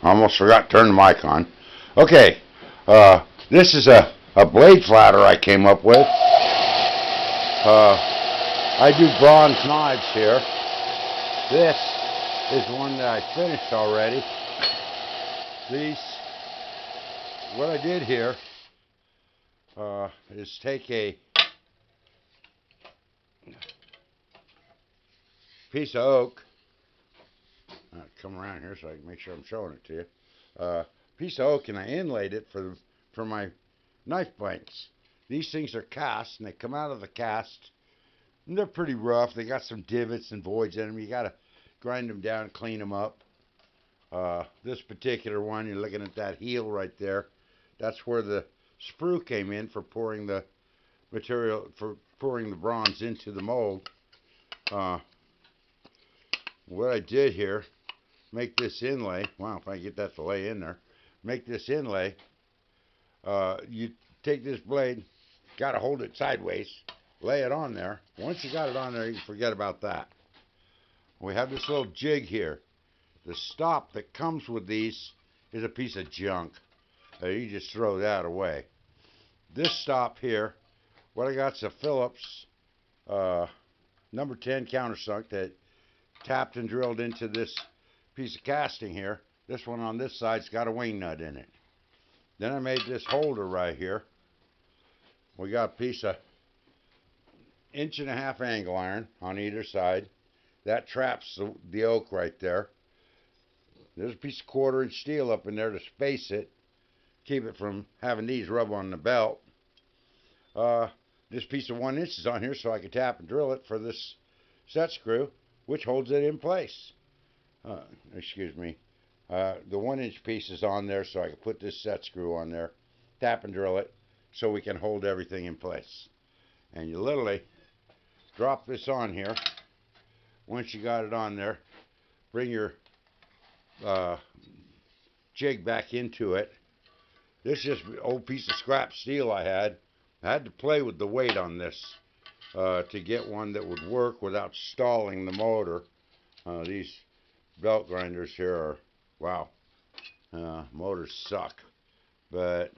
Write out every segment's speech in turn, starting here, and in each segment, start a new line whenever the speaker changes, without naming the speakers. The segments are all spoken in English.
Almost forgot to turn the mic on. Okay, this is a blade flatter I came up with. I do bronze knives here. This is one that I finished already. What I did here is take a piece of oak. Come around here so I can make sure I'm showing it to you. Piece of oak, and I inlaid it for my knife blanks. These things are cast, and they come out of the cast, and they're pretty rough. They got some divots and voids in them. You gotta grind them down, clean them up. This particular one, you're looking at that heel right there. That's where the sprue came in for pouring the material, for pouring the bronze into the mold. What I did here, make this inlay. Wow, if I get that to lay in there. Make this inlay. You take this blade, got to hold it sideways, lay it on there. Once you got it on there, you can forget about that. We have this little jig here. The stop that comes with these is a piece of junk. You just throw that away. This stop here, what I got's a Phillips number 10 countersunk that tapped and drilled into this piece of casting here. This one on this side's got a wing nut in it. Then I made this holder right here. We got a piece of 1.5 inch angle iron on either side. That traps the oak right there. There's a piece of 1/4 inch steel up in there to space it, keep it from having these rub on the belt. This piece of 1 inch is on here so I can tap and drill it for this set screw, which holds it in place. Excuse me. The 1 inch piece is on there so I can put this set screw on there, tap and drill it so we can hold everything in place. And you literally drop this on here. Once you got it on there, bring your jig back into it. This is just an old piece of scrap steel I had. I had to play with the weight on this to get one that would work without stalling the motor. These belt grinders here are, wow, motors suck. But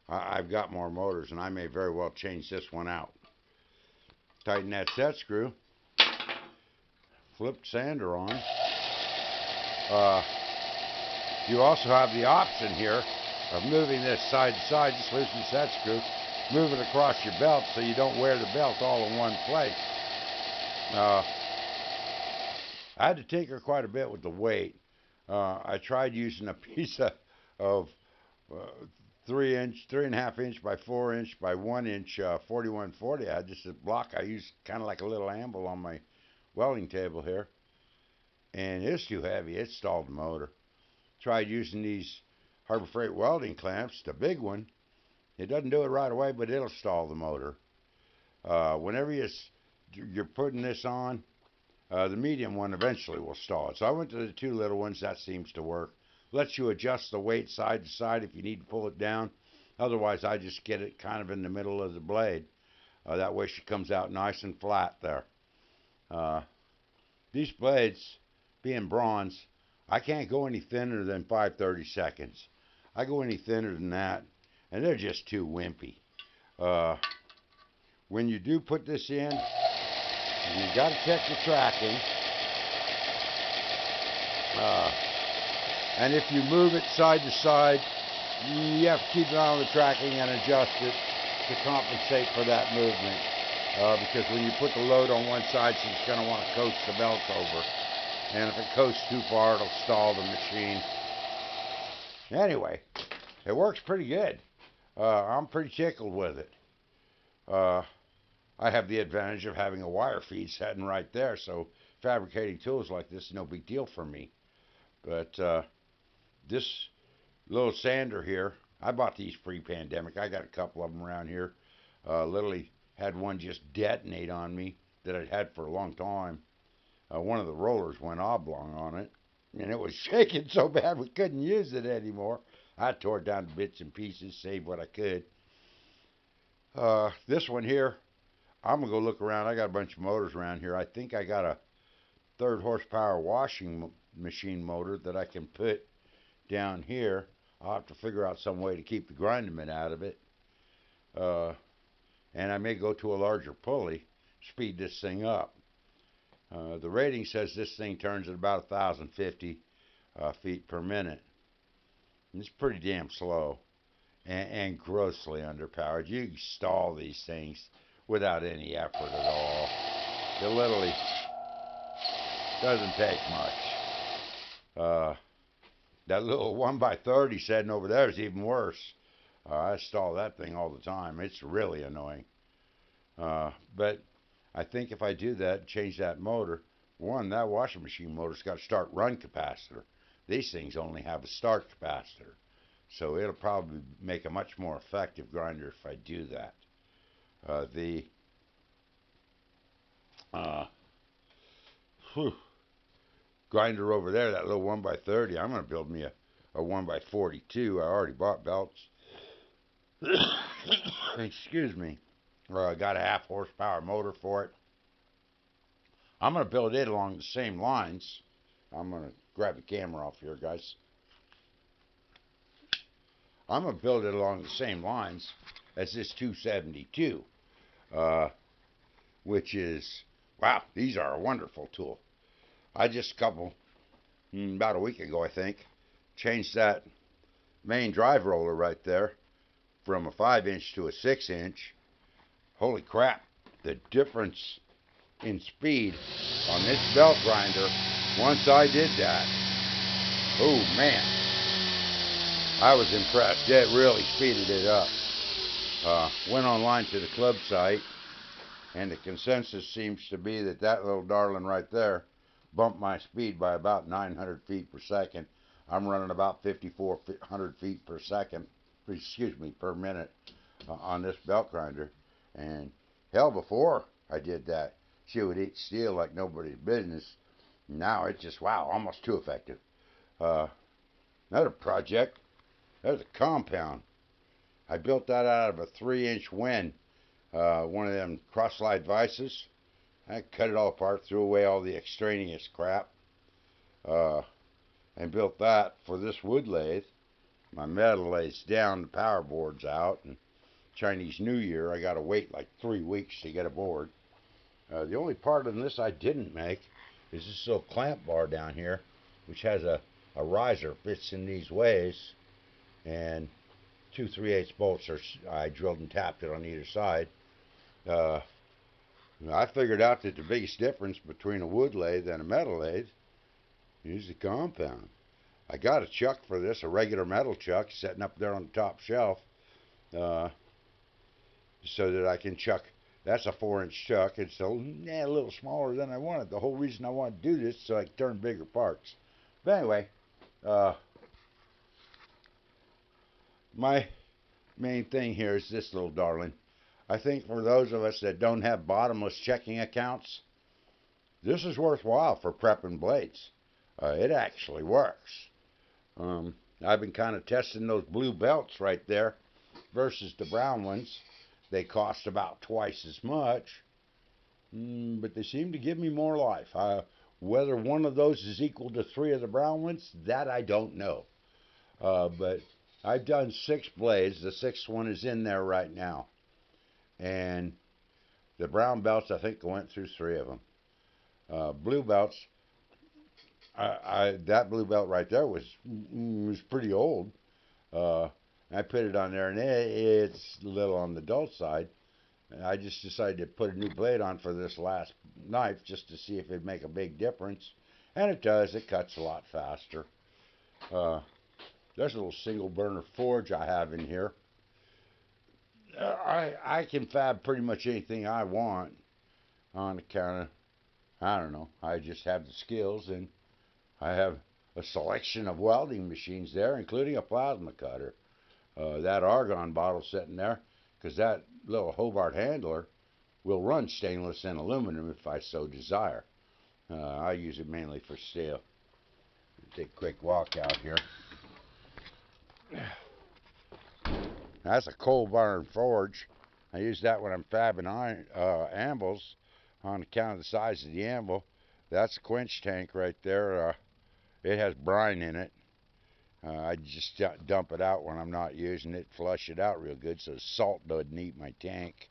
I've got more motors, and I may very well change this one out. Tighten that set screw. Flip sander on. You also have the option here of moving this side to side. Just loosen the set screw, move it across your belt so you don't wear the belt all in one place. I had to tinker quite a bit with the weight. I tried using a piece of 3.5 inch by 4 inch by 1 inch 4140. I had just a block I used kind of like a little anvil on my welding table here, and it's too heavy. It stalled the motor. Tried using these Harbor Freight welding clamps, the big one. It doesn't do it right away, but it'll stall the motor. Whenever you're putting this on, the medium one eventually will stall it. So I went to the 2 little ones. That seems to work. Lets you adjust the weight side to side if you need to pull it down. Otherwise, I just get it kind of in the middle of the blade. That way she comes out nice and flat there. These blades, being bronze, I can't go any thinner than 5/32. I go any thinner than that, and they're just too wimpy. When you do put this in, you got to check the tracking. And if you move it side to side, you have to keep an eye on the tracking and adjust it to compensate for that movement. Because when you put the load on one side, she's going to want to coast the belt over. And if it coasts too far, it'll stall the machine. Anyway, it works pretty good. I'm pretty tickled with it. I have the advantage of having a wire feed sitting right there, so fabricating tools like this is no big deal for me. But this little sander here, I bought these pre-pandemic. I got a couple of them around here. Literally had one just detonate on me that I'd had for a long time. One of the rollers went oblong on it, and it was shaking so bad we couldn't use it anymore. I tore it down to bits and pieces, saved what I could. This one here, I'm going to go look around. I got a bunch of motors around here. I think I got a 3rd horsepower washing machine motor that I can put down here. I'll have to figure out some way to keep the grindement out of it. And I may go to a larger pulley, speed this thing up. The rating says this thing turns at about 1,050 feet per minute. It's pretty damn slow and grossly underpowered. You can stall these things without any effort at all. It literally doesn't take much. That little 1x30 setting over there is even worse. I stall that thing all the time. It's really annoying. But I think if I do that, change that motor, one, that washing machine motor's got a start run capacitor. These things only have a start capacitor. So it'll probably make a much more effective grinder if I do that. Grinder over there, that little 1x30, I'm going to build me a 1x42. I already bought belts. Excuse me. I got a 1/2 horsepower motor for it. I'm going to build it along the same lines. I'm going to grab the camera off here, guys. I'm going to build it along the same lines as this 272, which is, wow, these are a wonderful tool. I just about a week ago, I think, changed that main drive roller right there from a 5-inch to a 6-inch. Holy crap, the difference in speed on this belt grinder once I did that. Oh man, I was impressed. It really speeded it up. Went online to the club site, and the consensus seems to be that that little darling right there bumped my speed by about 900 feet per second. I'm running about 5,400 feet per second, per minute on this belt grinder. And hell, before I did that, she would eat steel like nobody's business. Now it's just, wow, almost too effective. Another project, there's a compound. I built that out of a 3-inch Wen, one of them cross-slide vices. I cut it all apart, threw away all the extraneous crap, and built that for this wood lathe. My metal lathes down, the power board's out, and Chinese New Year, I got to wait like 3 weeks to get a board. The only part of this I didn't make is this little clamp bar down here, which has a riser, fits in these ways, and 2 3/8 bolts I drilled and tapped it on either side. I figured out that the biggest difference between a wood lathe and a metal lathe is the compound. I got a chuck for this, a regular metal chuck, sitting up there on the top shelf, so that I can chuck. That's a 4-inch chuck. It's a little smaller than I wanted. The whole reason I wanted to do this is so I can turn bigger parts. But anyway, my main thing here is this little darling. I think for those of us that don't have bottomless checking accounts, this is worthwhile for prepping blades. It actually works. I've been kind of testing those blue belts right there versus the brown ones. They cost about twice as much, but they seem to give me more life. Whether one of those is equal to 3 of the brown ones, that I don't know. But I've done 6 blades. The 6th one is in there right now. And the brown belts, I think I went through 3 of them. Blue belts, that blue belt right there was pretty old. I put it on there, and it's a little on the dull side. I just decided to put a new blade on for this last knife just to see if it'd make a big difference. And it does. It cuts a lot faster. There's a little single burner forge I have in here. I can fab pretty much anything I want on account of, I don't know, I just have the skills, and I have a selection of welding machines there, including a plasma cutter. That argon bottle sitting there, because that little Hobart handler will run stainless and aluminum if I so desire. I use it mainly for steel. Take a quick walk out here. That's a coal burner forge. I use that when I'm fabbing anvils on account of the size of the anvil. That's a quench tank right there. It has brine in it. I just dump it out when I'm not using it, flush it out real good so the salt doesn't eat my tank.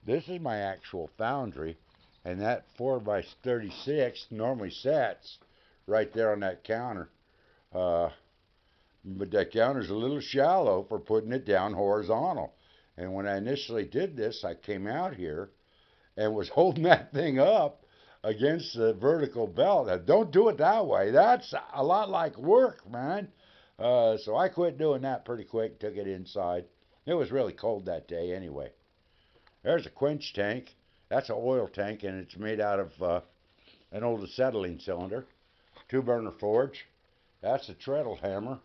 This is my actual foundry, and that 4x36 normally sets right there on that counter. But that counter's a little shallow for putting it down horizontal. And when I initially did this, I came out here and was holding that thing up against the vertical belt. Now, don't do it that way. That's a lot like work, man. So I quit doing that pretty quick, took it inside. It was really cold that day anyway. There's a quench tank. That's an oil tank, and it's made out of an old acetylene cylinder. 2-burner forge. That's a treadle hammer.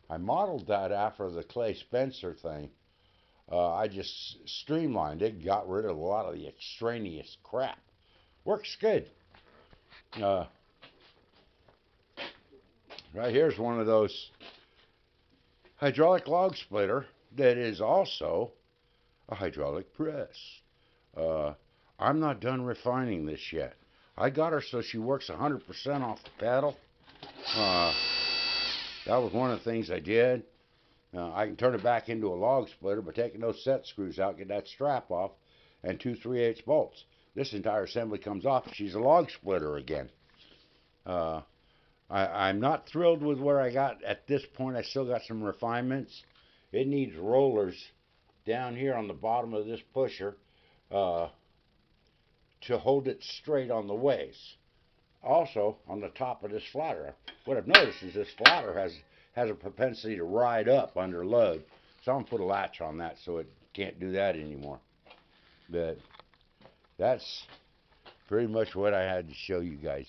I modeled that after the Clay Spencer thing. I just streamlined it, got rid of a lot of the extraneous crap. Works good. Right here's one of those hydraulic log splitter that is also a hydraulic press. I'm not done refining this yet. I got her so she works 100% off the pedal. That was one of the things I did. I can turn it back into a log splitter by taking those set screws out, get that strap off, and 2 3/8 bolts. This entire assembly comes off, and she's a log splitter again. I'm not thrilled with where I got at this point. I still got some refinements. It needs rollers down here on the bottom of this pusher to hold it straight on the ways. Also, on the top of this flatter. What I've noticed is this flatter has a propensity to ride up under load. So I'm going to put a latch on that so it can't do that anymore. But that's pretty much what I had to show you guys.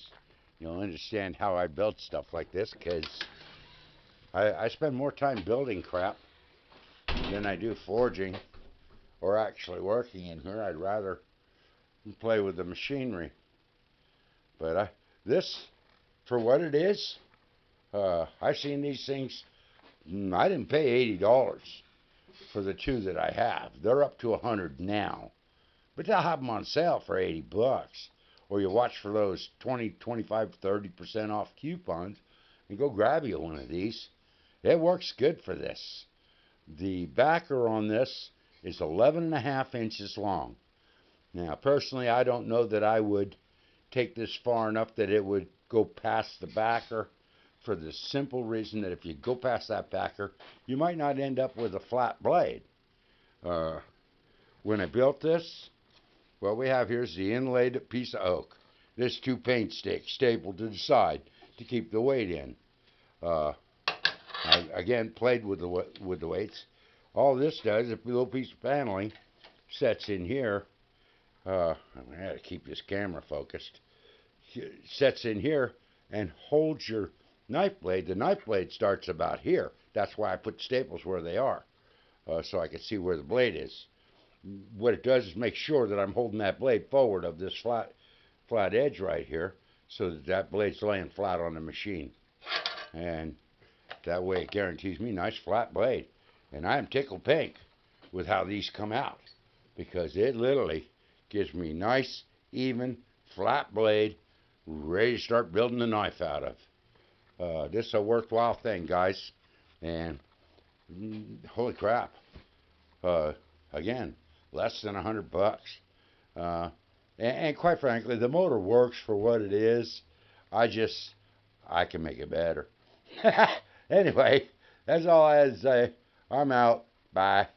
You'll understand how I built stuff like this, because I spend more time building crap than I do forging or actually working in here. I'd rather play with the machinery. But this, for what it is, I've seen these things. I didn't pay $80 for the 2 that I have. They're up to $100 now, but they'll have them on sale for $80. Or you watch for those 20, 25, 30% off coupons and go grab you one of these. It works good for this. The backer on this is 11.5 inches long. Now, personally, I don't know that I would take this far enough that it would go past the backer, for the simple reason that if you go past that backer, you might not end up with a flat blade. When I built this, what we have here is the inlaid piece of oak. This 2 paint sticks stapled to the side to keep the weight in. I again played with the weights. All this does, a little piece of paneling sets in here. I'm going to have to keep this camera focused. Sets in here and holds your knife blade. The knife blade starts about here. That's why I put staples where they are, so I can see where the blade is. What it does is make sure that I'm holding that blade forward of this flat edge right here, so that blade's laying flat on the machine. And that way it guarantees me nice flat blade. And I am tickled pink with how these come out, because it literally gives me nice, even, flat blade, ready to start building the knife out of. This is a worthwhile thing, guys. And holy crap. Again, less than $100. And quite frankly, the motor works for what it is. I can make it better. Anyway, that's all I had to say. I'm out. Bye.